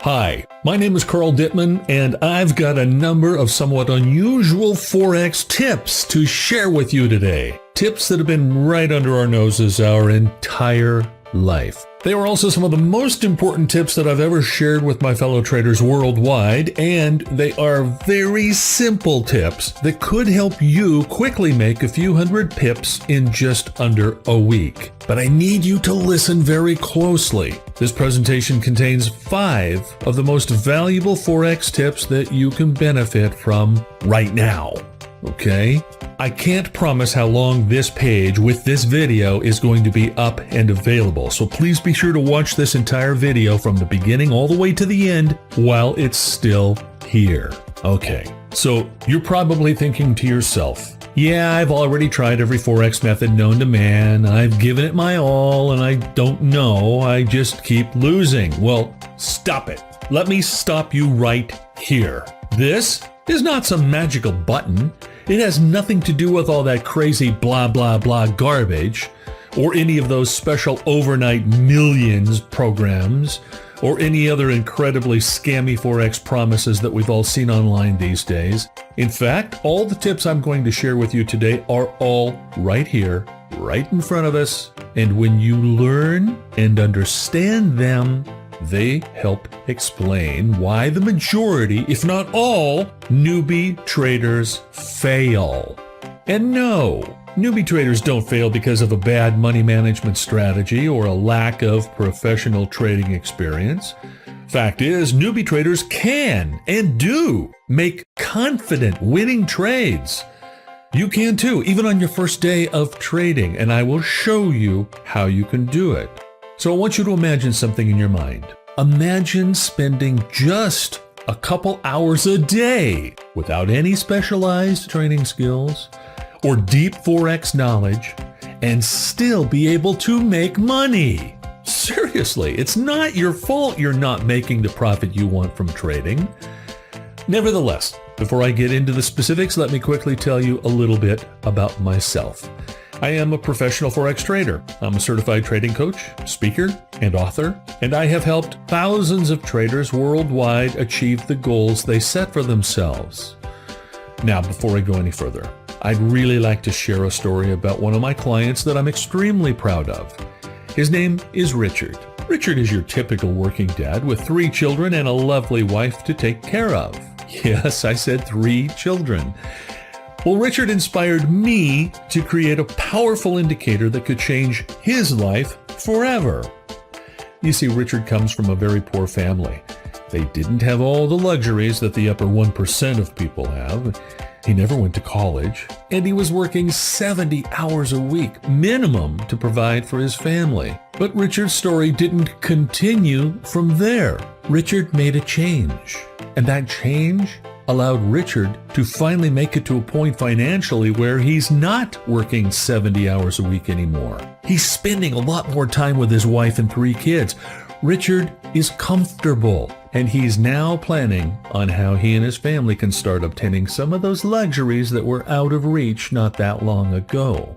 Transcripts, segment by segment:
Hi, my name is Carl Dittman, and I've got a number of somewhat unusual Forex tips to share with you today. Tips that have been right under our noses our entire life. They are also some of the most important tips that I've ever shared with my fellow traders worldwide, and they are very simple tips that could help you quickly make a few hundred pips in just under a week. But I need you to listen very closely. This presentation contains 5 of the most valuable Forex tips that you can benefit from right now. Okay? I can't promise how long this page with this video is going to be up and available, so please be sure to watch this entire video from the beginning all the way to the end while it's still here. Okay, so you're probably thinking to yourself, yeah, I've already tried every Forex method known to man, I've given it my all, and I don't know, I just keep losing. Well, stop it. Let me stop you right here. This is not some magical button. It has nothing to do with all that crazy blah blah blah garbage, or any of those special overnight millions programs, or any other incredibly scammy Forex promises that we've all seen online these days. In fact, all the tips I'm going to share with you today are all right here, right in front of us, and when you learn and understand them, they help explain why the majority, if not all, newbie traders fail. And no, newbie traders don't fail because of a bad money management strategy or a lack of professional trading experience. Fact is, newbie traders can and do make confident winning trades. You can too, even on your first day of trading, and I will show you how you can do it. So I want you to imagine something in your mind. Imagine spending just a couple hours a day without any specialized training skills or deep Forex knowledge and still be able to make money. Seriously, it's not your fault you're not making the profit you want from trading. Nevertheless, before I get into the specifics, let me quickly tell you a little bit about myself. I am a professional Forex trader. I'm a certified trading coach, speaker, and author, and I have helped thousands of traders worldwide achieve the goals they set for themselves. Now, before I go any further, I'd really like to share a story about one of my clients that I'm extremely proud of. His name is Richard. Richard is your typical working dad with 3 children and a lovely wife to take care of. Yes, I said 3 children. Well, Richard inspired me to create a powerful indicator that could change his life forever. You see, Richard comes from a very poor family. They didn't have all the luxuries that the upper 1% of people have. He never went to college, and he was working 70 hours a week minimum to provide for his family. But Richard's story didn't continue from there. Richard made a change, and that change allowed Richard to finally make it to a point financially where he's not working 70 hours a week anymore. He's spending a lot more time with his wife and 3 kids. Richard is comfortable, and he's now planning on how he and his family can start obtaining some of those luxuries that were out of reach not that long ago.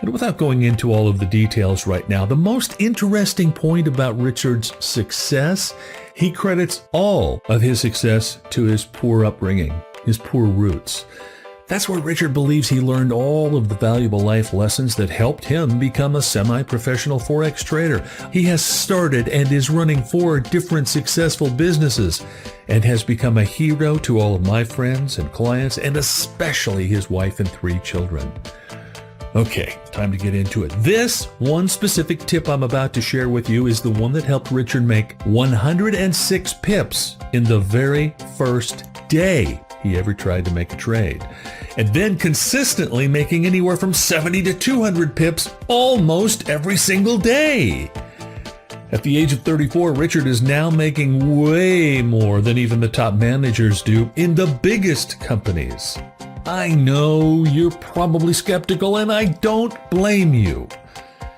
And without going into all of the details right now, the most interesting point about Richard's success, he credits all of his success to his poor upbringing, his poor roots. That's where Richard believes he learned all of the valuable life lessons that helped him become a semi-professional Forex trader. He has started and is running 4 different successful businesses and has become a hero to all of my friends and clients, and especially his wife and 3 children. Okay, time to get into it. This one specific tip I'm about to share with you is the one that helped Richard make 106 pips in the very first day he ever tried to make a trade, and then consistently making anywhere from 70 to 200 pips almost every single day. At the age of 34, Richard is now making way more than even the top managers do in the biggest companies. I know you're probably skeptical, and I don't blame you.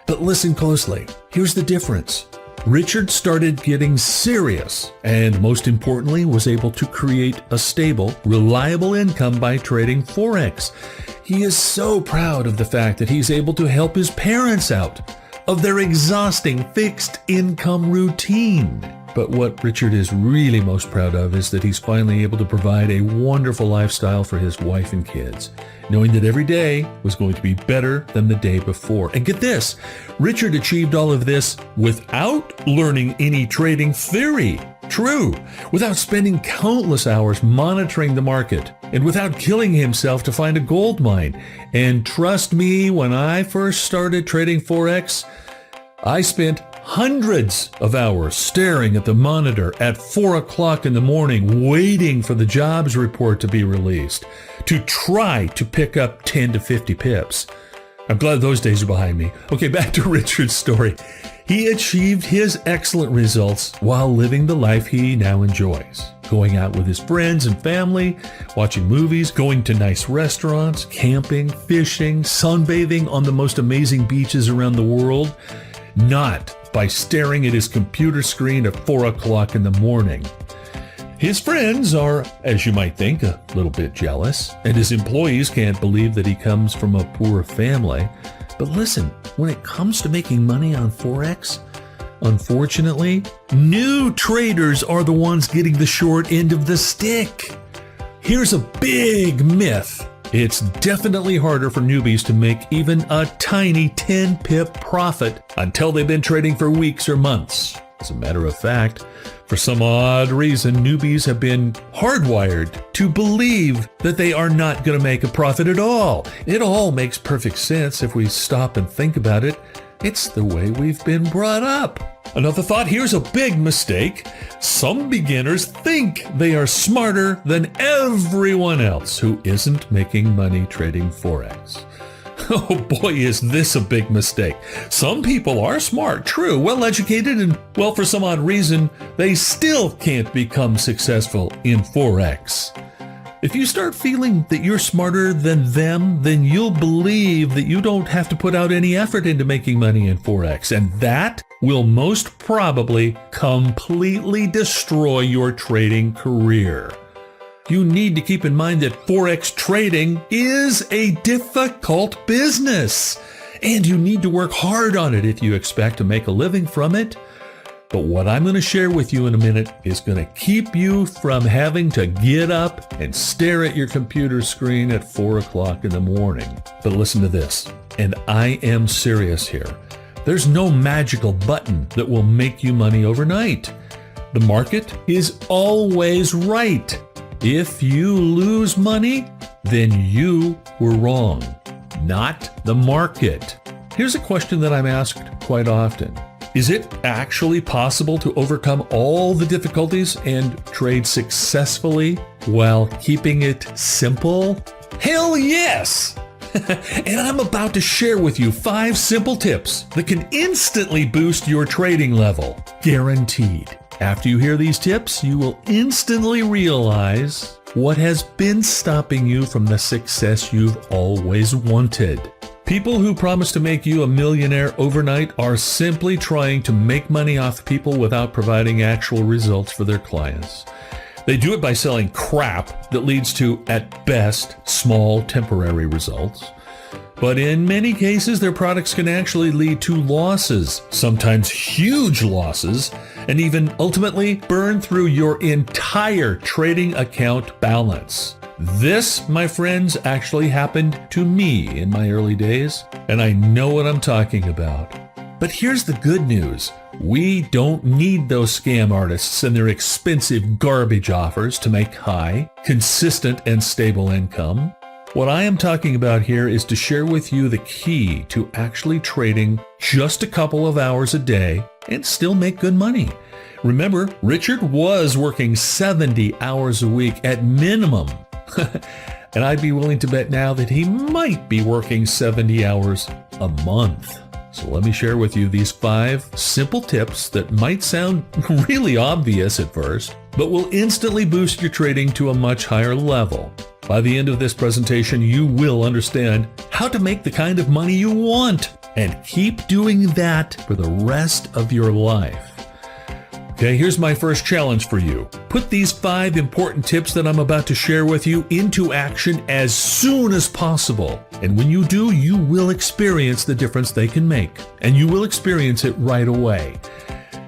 But listen closely. Here's the difference. Richard started getting serious, and most importantly, was able to create a stable, reliable income by trading Forex. He is so proud of the fact that he's able to help his parents out of their exhausting fixed income routine. But what Richard is really most proud of is that he's finally able to provide a wonderful lifestyle for his wife and kids, knowing that every day was going to be better than the day before. And get this, Richard achieved all of this without learning any trading theory. True, without spending countless hours monitoring the market, and without killing himself to find a gold mine. And trust me, when I first started trading Forex, I spent hundreds of hours staring at the monitor at 4 o'clock in the morning, waiting for the jobs report to be released to try to pick up 10 to 50 pips. I'm glad those days are behind me. Okay, back to Richard's story. He achieved his excellent results while living the life he now enjoys. Going out with his friends and family, watching movies, going to nice restaurants, camping, fishing, sunbathing on the most amazing beaches around the world. Not by staring at his computer screen at 4 o'clock in the morning. His friends are, as you might think, a little bit jealous, and his employees can't believe that he comes from a poor family. But listen, when it comes to making money on Forex, unfortunately, new traders are the ones getting the short end of the stick. Here's a big myth. It's definitely harder for newbies to make even a tiny 10 pip profit until they've been trading for weeks or months. As a matter of fact, for some odd reason, newbies have been hardwired to believe that they are not going to make a profit at all. It all makes perfect sense if we stop and think about it. It's the way we've been brought up. Another thought, here's a big mistake. Some beginners think they are smarter than everyone else who isn't making money trading Forex. Oh boy, is this a big mistake. Some people are smart, true, well-educated, and, well, for some odd reason, they still can't become successful in Forex. If you start feeling that you're smarter than them, then you'll believe that you don't have to put out any effort into making money in Forex, and that will most probably completely destroy your trading career. You need to keep in mind that Forex trading is a difficult business, and you need to work hard on it if you expect to make a living from it. But what I'm going to share with you in a minute is going to keep you from having to get up and stare at your computer screen at 4 o'clock in the morning. But listen to this, and I am serious here. There's no magical button that will make you money overnight. The market is always right. If you lose money, then you were wrong, not the market. Here's a question that I'm asked quite often. Is it actually possible to overcome all the difficulties and trade successfully while keeping it simple? Hell yes! And I'm about to share with you 5 simple tips that can instantly boost your trading level. Guaranteed. After you hear these tips, you will instantly realize what has been stopping you from the success you've always wanted. People who promise to make you a millionaire overnight are simply trying to make money off people without providing actual results for their clients. They do it by selling crap that leads to, at best, small temporary results. But in many cases, their products can actually lead to losses, sometimes huge losses, and even ultimately burn through your entire trading account balance. This, my friends, actually happened to me in my early days, and I know what I'm talking about. But here's the good news. We don't need those scam artists and their expensive garbage offers to make high, consistent, and stable income. What I am talking about here is to share with you the key to actually trading just a couple of hours a day and still make good money. Remember, Richard was working 70 hours a week at minimum. And I'd be willing to bet now that he might be working 70 hours a month. So let me share with you these 5 simple tips that might sound really obvious at first, but will instantly boost your trading to a much higher level. By the end of this presentation, you will understand how to make the kind of money you want and keep doing that for the rest of your life. Okay, here's my first challenge for you. Put these 5 important tips that I'm about to share with you into action as soon as possible. And when you do, you will experience the difference they can make. And you will experience it right away.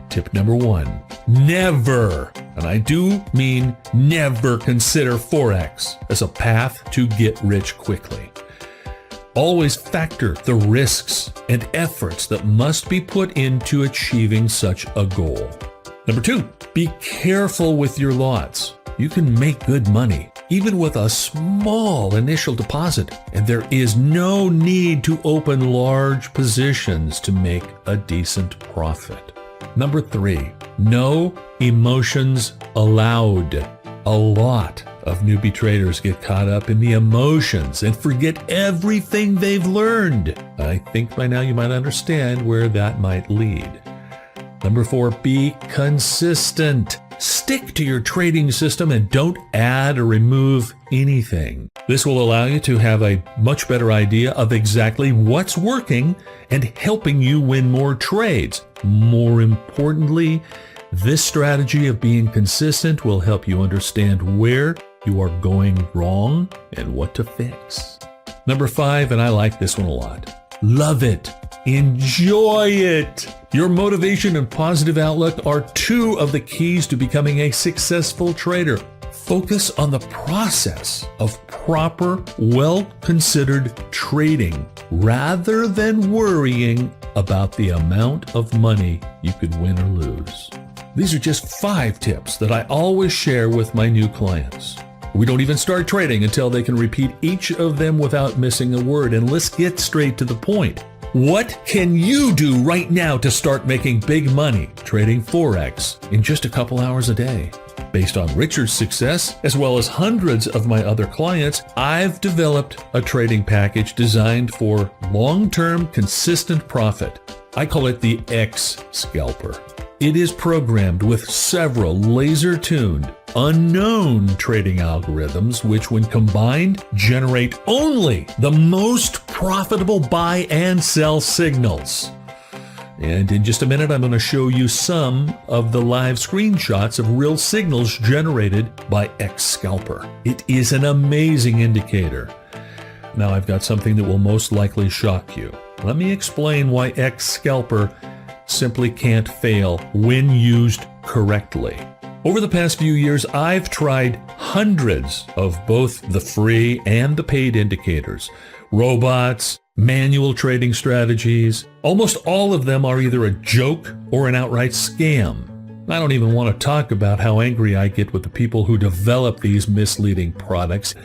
Tip number 1, never, and I do mean never, consider Forex as a path to get rich quickly. Always factor the risks and efforts that must be put into achieving such a goal. Number 2, be careful with your lots. You can make good money, even with a small initial deposit, and there is no need to open large positions to make a decent profit. Number 3, no emotions allowed. A lot of newbie traders get caught up in the emotions and forget everything they've learned. I think by now you might understand where that might lead. Number 4, be consistent. Stick to your trading system and don't add or remove anything. This will allow you to have a much better idea of exactly what's working and helping you win more trades. More importantly, this strategy of being consistent will help you understand where you are going wrong and what to fix. Number 5, and I like this one a lot, love it. Enjoy it. Your motivation and positive outlook are 2 of the keys to becoming a successful trader. Focus on the process of proper, well-considered trading rather than worrying about the amount of money you could win or lose. These are just 5 tips that I always share with my new clients. We don't even start trading until they can repeat each of them without missing a word. And let's get straight to the point. What can you do right now to start making big money trading Forex in just a couple hours a day? Based on Richard's success, as well as hundreds of my other clients, I've developed a trading package designed for long-term consistent profit. I call it the SCALPER. It is programmed with several laser-tuned, unknown trading algorithms, which when combined, generate only the most profitable buy and sell signals. And in just a minute, I'm going to show you some of the live screenshots of real signals generated by SCALPER. It is an amazing indicator. Now I've got something that will most likely shock you. Let me explain why SCALPER simply can't fail when used correctly. Over the past few years, I've tried hundreds of both the free and the paid indicators, robots, manual trading strategies. Almost all of them are either a joke or an outright scam. I don't even want to talk about how angry I get with the people who develop these misleading products.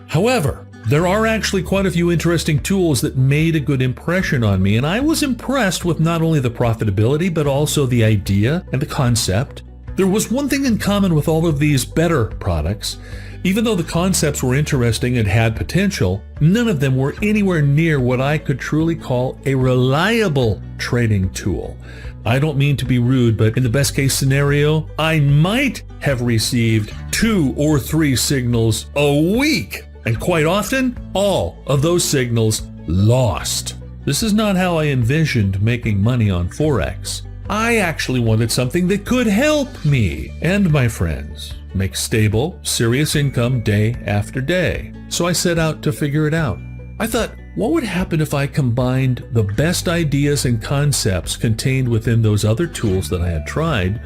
However, there are actually quite a few interesting tools that made a good impression on me, and I was impressed with not only the profitability, but also the idea and the concept. There was one thing in common with all of these better products. Even though the concepts were interesting and had potential, none of them were anywhere near what I could truly call a reliable trading tool. I don't mean to be rude, but in the best case scenario, I might have received 2 or 3 signals a week. And quite often, all of those signals lost. This is not how I envisioned making money on Forex. I actually wanted something that could help me and my friends make stable, serious income day after day. So I set out to figure it out. I thought, what would happen if I combined the best ideas and concepts contained within those other tools that I had tried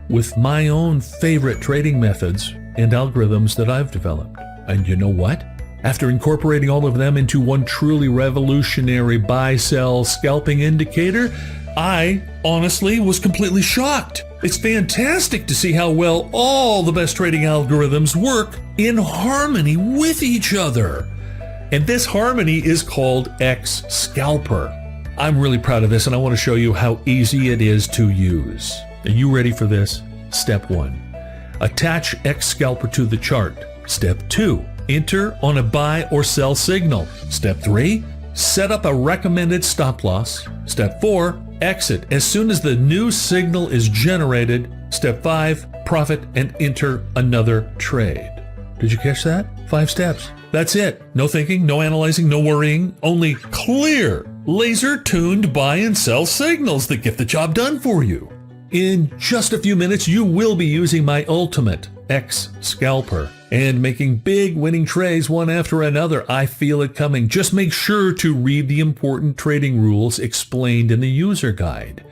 with my own favorite trading methods and algorithms that I've developed? And you know what? After incorporating all of them into one truly revolutionary buy-sell scalping indicator, I honestly was completely shocked. It's fantastic to see how well all the best trading algorithms work in harmony with each other. And this harmony is called SCALPER. I'm really proud of this, and I want to show you how easy it is to use. Are you ready for this? Step 1. Attach SCALPER to the chart. Step 2. Enter on a buy or sell signal. Step 3. Set up a recommended stop loss. Step 4. Exit as soon as the new signal is generated. Step 5. Profit and enter another trade. Did you catch that? 5 steps. That's it. No thinking, no analyzing, no worrying. Only clear, laser-tuned buy and sell signals that get the job done for you. In just a few minutes, you will be using my ultimate X-Scalper and making big winning trades one after another. I feel it coming. Just make sure to read the important trading rules explained in the user guide.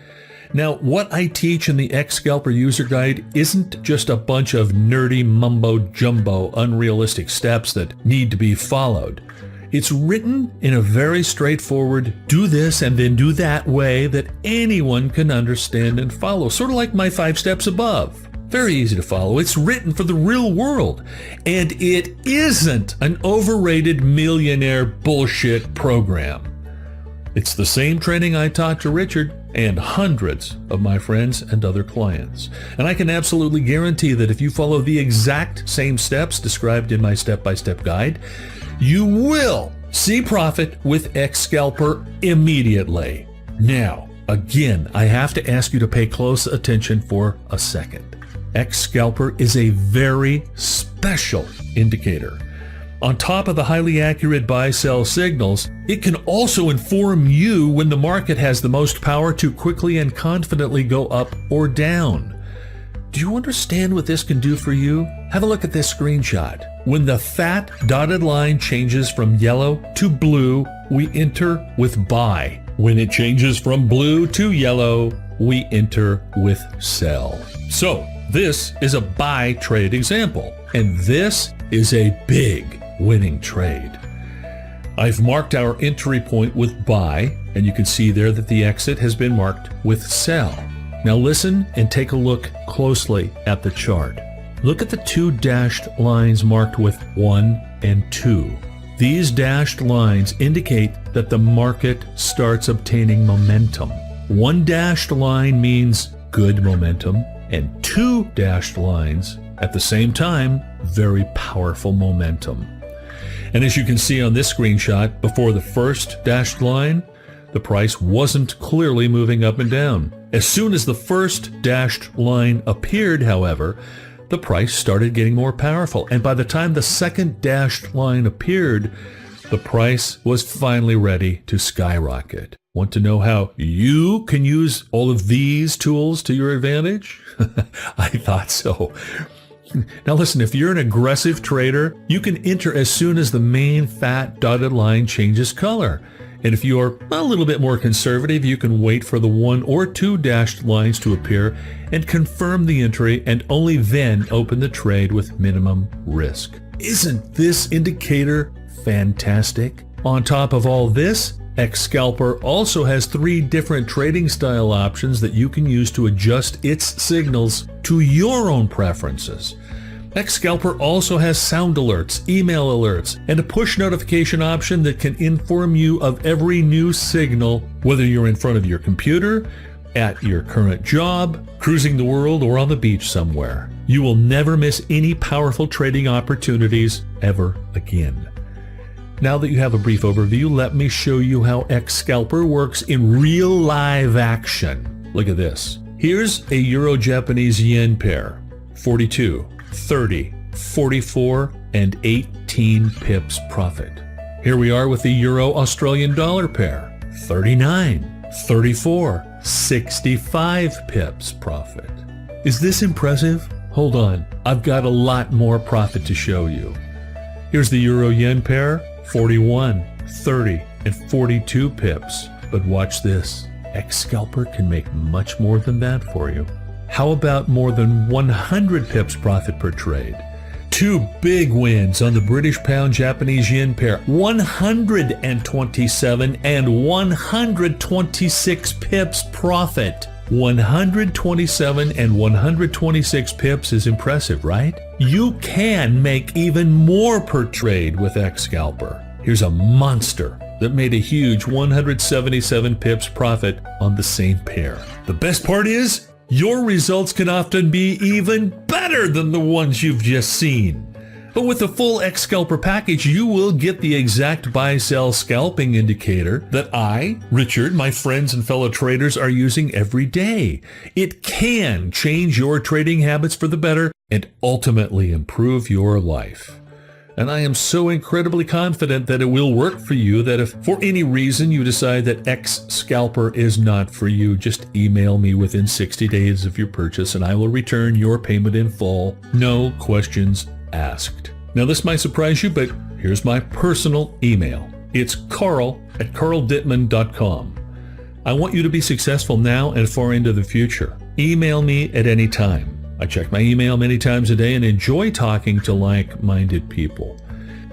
Now, what I teach in the X-Scalper user guide isn't just a bunch of nerdy mumbo-jumbo unrealistic steps that need to be followed. It's written in a very straightforward, do this and then do that way that anyone can understand and follow, sort of like my 5 steps above. Very easy to follow. It's written for the real world, and it isn't an overrated millionaire bullshit program. It's the same training I taught to Richard and hundreds of my friends and other clients. And I can absolutely guarantee that if you follow the exact same steps described in my step-by-step guide, you will see profit with X-Scalper immediately. Now, again, I have to ask you to pay close attention for a second. X-Scalper is a very special indicator. On top of the highly accurate buy-sell signals, it can also inform you when the market has the most power to quickly and confidently go up or down. Do you understand what this can do for you? Have a look at this screenshot. When the fat dotted line changes from yellow to blue, we enter with buy. When it changes from blue to yellow, we enter with sell. So, this is a buy trade example, and this is a big winning trade. I've marked our entry point with buy, and you can see there that the exit has been marked with sell. Now listen and take a look closely at the chart. Look at the 2 dashed lines marked with 1 and 2. These dashed lines indicate that the market starts obtaining momentum. 1 dashed line means good momentum, and 2 dashed lines at the same time, very powerful momentum. And as you can see on this screenshot, before the first dashed line, the price wasn't clearly moving up and down. As soon as the first dashed line appeared, however, the price started getting more powerful. And by the time the second dashed line appeared, the price was finally ready to skyrocket. Want to know how you can use all of these tools to your advantage? I thought so. Now listen, if you're an aggressive trader, you can enter as soon as the main fat dotted line changes color. And if you're a little bit more conservative, you can wait for the 1 or 2 dashed lines to appear and confirm the entry, and only then open the trade with minimum risk. Isn't this indicator fantastic? On top of all this, X-Scalper also has 3 different trading style options that you can use to adjust its signals to your own preferences. X-Scalper also has sound alerts, email alerts, and a push notification option that can inform you of every new signal, whether you're in front of your computer, at your current job, cruising the world, or on the beach somewhere. You will never miss any powerful trading opportunities ever again. Now that you have a brief overview, let me show you how X-Scalper works in real live action. Look at this. Here's a Euro-Japanese yen pair, 42, 30, 44, and 18 pips profit. Here we are with the Euro-Australian dollar pair, 39, 34, 65 pips profit. Is this impressive? Hold on, I've got a lot more profit to show you. Here's the Euro-Yen pair, 41, 30, and 42 pips. But watch this. X-Scalper can make much more than that for you. How about more than 100 pips profit per trade? 2 big wins on the British pound Japanese yen pair, 127 and 126 pips profit. 127 and 126 pips is impressive, right? You can make even more per trade with X-Scalper. Here's a monster that made a huge 177 pips profit on the same pair. The best part is, your results can often be even better than the ones you've just seen. But with the full X-Scalper package, you will get the exact buy-sell scalping indicator that I, Richard, my friends and fellow traders are using every day. It can change your trading habits for the better and ultimately improve your life. And I am so incredibly confident that it will work for you that if for any reason you decide that X Scalper is not for you, just email me within 60 days of your purchase and I will return your payment in full. No questions asked. Now this might surprise you, but here's my personal email. It's carl@carldittman.com. I want you to be successful now and far into the future. Email me at any time. I check my email many times a day and enjoy talking to like-minded people.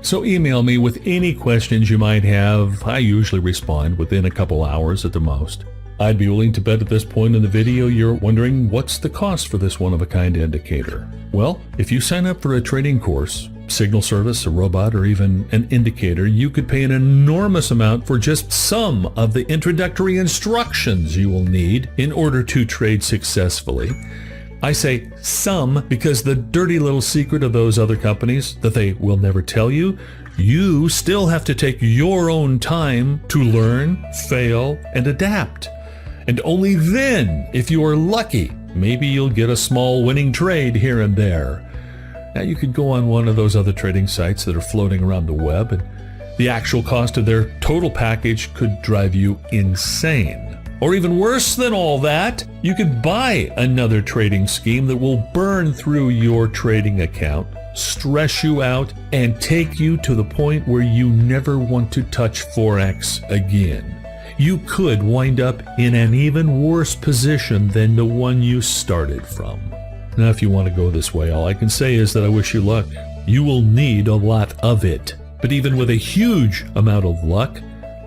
So email me with any questions you might have. I usually respond within a couple hours at the most. I'd be willing to bet at this point in the video you're wondering what's the cost for this one-of-a-kind indicator. Well, if you sign up for a trading course, signal service, a robot, or even an indicator, you could pay an enormous amount for just some of the introductory instructions you will need in order to trade successfully. I say some because the dirty little secret of those other companies that they will never tell you, you still have to take your own time to learn, fail, and adapt. And only then, if you are lucky, maybe you'll get a small winning trade here and there. Now you could go on one of those other trading sites that are floating around the web, and the actual cost of their total package could drive you insane. Or even worse than all that, you could buy another trading scheme that will burn through your trading account, stress you out, and take you to the point where you never want to touch Forex again. You could wind up in an even worse position than the one you started from. Now, if you want to go this way, all I can say is that I wish you luck. You will need a lot of it. But even with a huge amount of luck,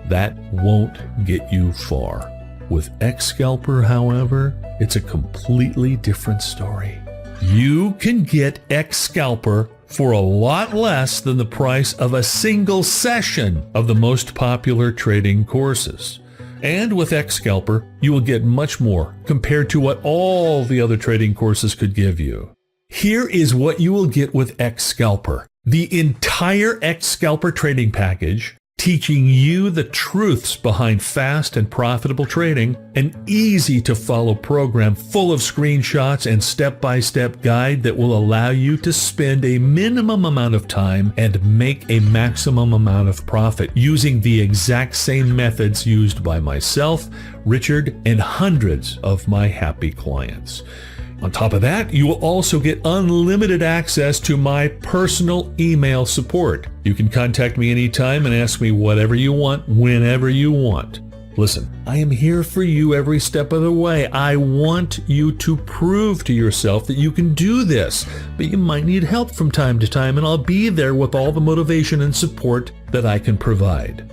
that won't get you far. With X Scalper, however, it's a completely different story. You can get X Scalper for a lot less than the price of a single session of the most popular trading courses. And with X Scalper, you will get much more compared to what all the other trading courses could give you. Here is what you will get with X Scalper. The entire X Scalper trading package, teaching you the truths behind fast and profitable trading, an easy-to-follow program full of screenshots and step-by-step guide that will allow you to spend a minimum amount of time and make a maximum amount of profit using the exact same methods used by myself, Richard, and hundreds of my happy clients. On top of that, you will also get unlimited access to my personal email support. You can contact me anytime and ask me whatever you want, whenever you want. Listen, I am here for you every step of the way. I want you to prove to yourself that you can do this, but you might need help from time to time, and I'll be there with all the motivation and support that I can provide.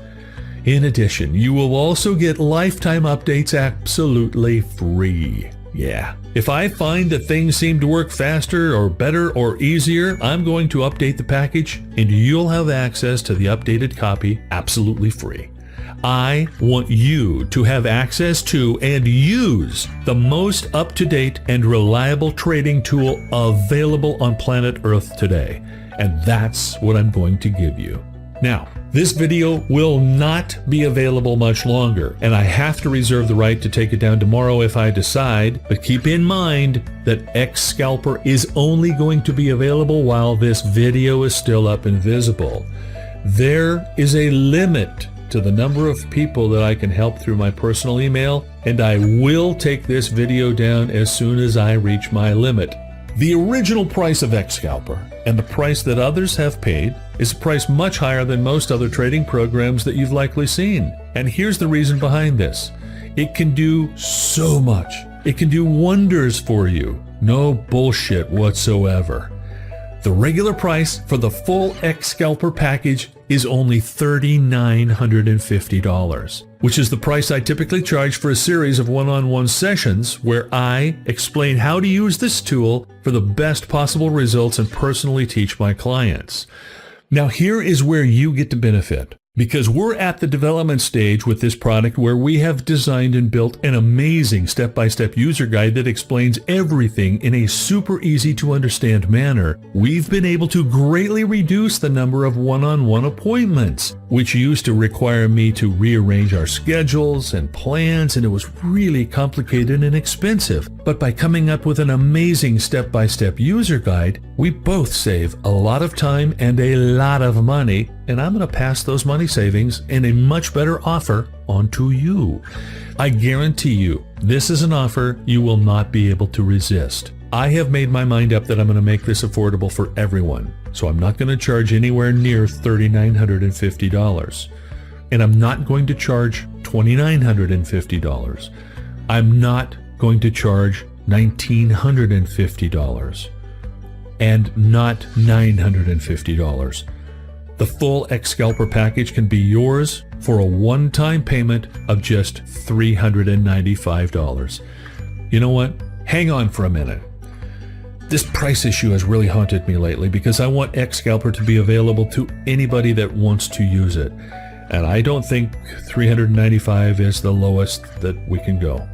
In addition, you will also get lifetime updates absolutely free. Yeah. If I find that things seem to work faster or better or easier, I'm going to update the package and you'll have access to the updated copy absolutely free. I want you to have access to and use the most up-to-date and reliable trading tool available on planet Earth today. And that's what I'm going to give you. Now, this video will not be available much longer, and I have to reserve the right to take it down tomorrow if I decide, but keep in mind that X Scalper is only going to be available while this video is still up and visible. There is a limit to the number of people that I can help through my personal email, and I will take this video down as soon as I reach my limit. The original price of X Scalper and the price that others have paid is a price much higher than most other trading programs that you've likely seen. And here's the reason behind this. It can do so much. It can do wonders for you. No bullshit whatsoever. The regular price for the full X Scalper package is only $3,950, which is the price I typically charge for a series of one-on-one sessions where I explain how to use this tool for the best possible results and personally teach my clients. Now here is where you get to benefit. because we're at the development stage with this product where we have designed and built an amazing step-by-step user guide that explains everything in a super easy to understand manner. We've been able to greatly reduce the number of one-on-one appointments, which used to require me to rearrange our schedules and plans, and it was really complicated and expensive. But by coming up with an amazing step-by-step user guide, we both save a lot of time and a lot of money, and I'm going to pass those money savings and a much better offer onto you. I guarantee you, this is an offer you will not be able to resist. I have made my mind up that I'm going to make this affordable for everyone, so I'm not going to charge anywhere near $3,950. And I'm not going to charge $2,950. I'm not going to charge $1,950. And not $950. The full Scalper package can be yours for a one-time payment of just $395. You know what? Hang on for a minute. This price issue has really haunted me lately because I want Scalper to be available to anybody that wants to use it. And I don't think $395 is the lowest that we can go.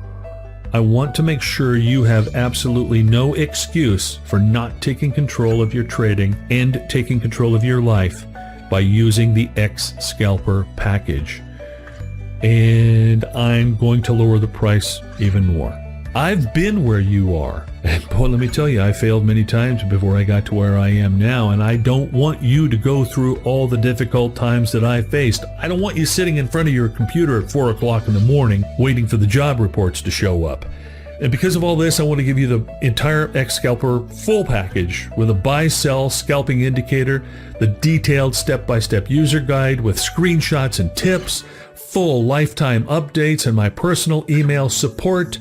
I want to make sure you have absolutely no excuse for not taking control of your trading and taking control of your life by using the Scalper package. And I'm going to lower the price even more. I've been where you are. And boy, let me tell you, I failed many times before I got to where I am now, and I don't want you to go through all the difficult times that I faced. I don't want you sitting in front of your computer at 4 o'clock in the morning waiting for the job reports to show up. And because of all this, I want to give you the entire Scalper full package with a buy-sell scalping indicator, the detailed step-by-step user guide with screenshots and tips, full lifetime updates, and my personal email support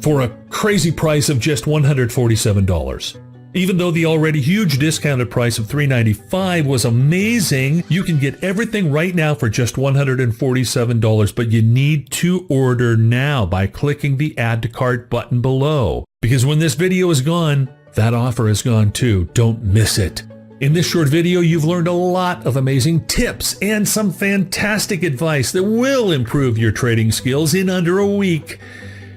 for a crazy price of just $147. Even though the already huge discounted price of $395 was amazing, you can get everything right now for just $147, but you need to order now by clicking the Add to Cart button below. Because when this video is gone, that offer is gone too. Don't miss it. In this short video, you've learned a lot of amazing tips and some fantastic advice that will improve your trading skills in under a week.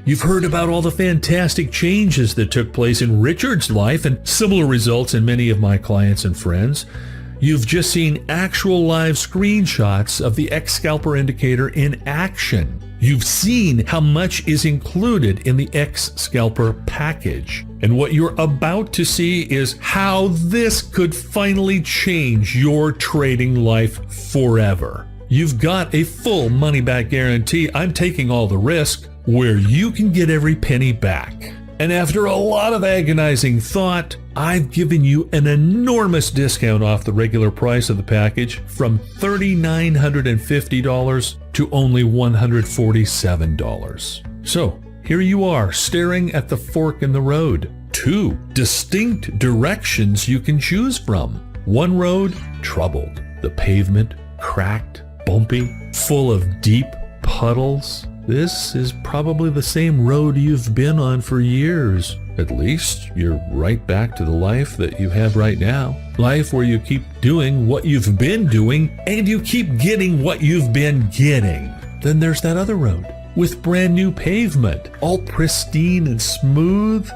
You've heard about all the fantastic changes that took place in Richard's life and similar results in many of my clients and friends. You've just seen actual live screenshots of the Scalper indicator in action. You've seen how much is included in the Scalper package. And what you're about to see is how this could finally change your trading life forever. You've got a full money-back guarantee. I'm taking all the risk, where you can get every penny back. And after a lot of agonizing thought, I've given you an enormous discount off the regular price of the package from $3,950 to only $147. So here you are staring at the fork in the road. Two distinct directions you can choose from. One road, troubled. The pavement, cracked, bumpy, full of deep puddles. This is probably the same road you've been on for years. At least you're right back to the life that you have right now. Life where you keep doing what you've been doing and you keep getting what you've been getting. Then there's that other road with brand new pavement, all pristine and smooth.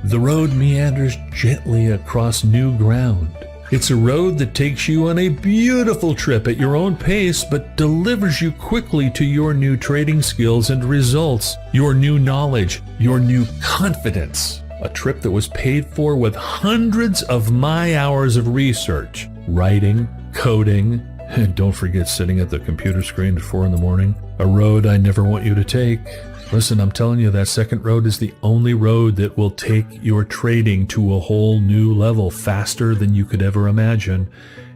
The road meanders gently across new ground. It's a road that takes you on a beautiful trip at your own pace, but delivers you quickly to your new trading skills and results, your new knowledge, your new confidence. A trip that was paid for with hundreds of my hours of research, writing, coding, and don't forget sitting at the computer screen at 4 in the morning. A road I never want you to take. Listen, I'm telling you, that second road is the only road that will take your trading to a whole new level faster than you could ever imagine.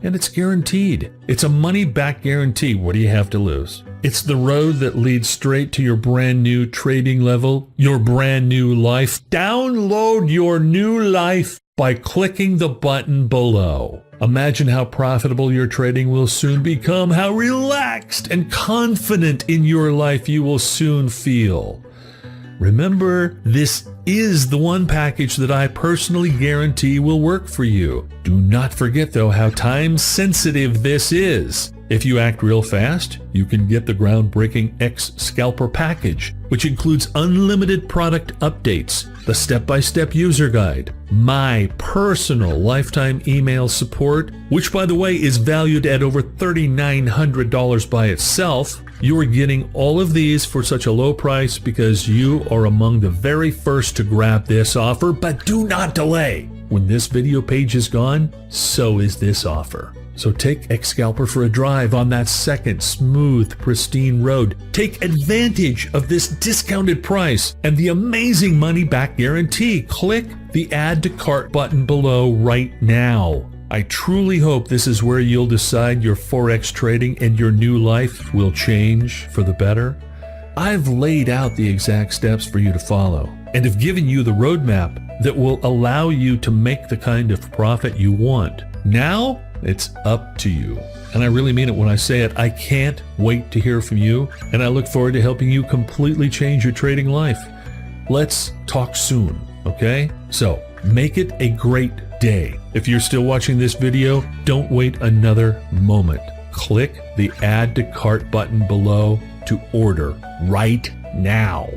And it's guaranteed. It's a money-back guarantee. What do you have to lose? It's the road that leads straight to your brand new trading level, your brand new life. Download your new life by clicking the button below. Imagine how profitable your trading will soon become, how relaxed and confident in your life you will soon feel. Remember, this is the one package that I personally guarantee will work for you. Do not forget, though, how time sensitive this is. If you act real fast, you can get the groundbreaking SCALPER package, which includes unlimited product updates, the step-by-step user guide, my personal lifetime email support, which by the way is valued at over $3,900 by itself. You are getting all of these for such a low price because you are among the very first to grab this offer, but do not delay. When this video page is gone, so is this offer. So take SCALPER for a drive on that second smooth, pristine road. Take advantage of this discounted price and the amazing money-back guarantee. Click the Add to Cart button below right now. I truly hope this is where you'll decide your Forex trading and your new life will change for the better. I've laid out the exact steps for you to follow and have given you the roadmap that will allow you to make the kind of profit you want. Now, it's up to you. And I really mean it when I say it. I can't wait to hear from you, and I look forward to helping you completely change your trading life. Let's talk soon, okay? So, make it a great day. If you're still watching this video, don't wait another moment. Click the Add to Cart button below to order right now.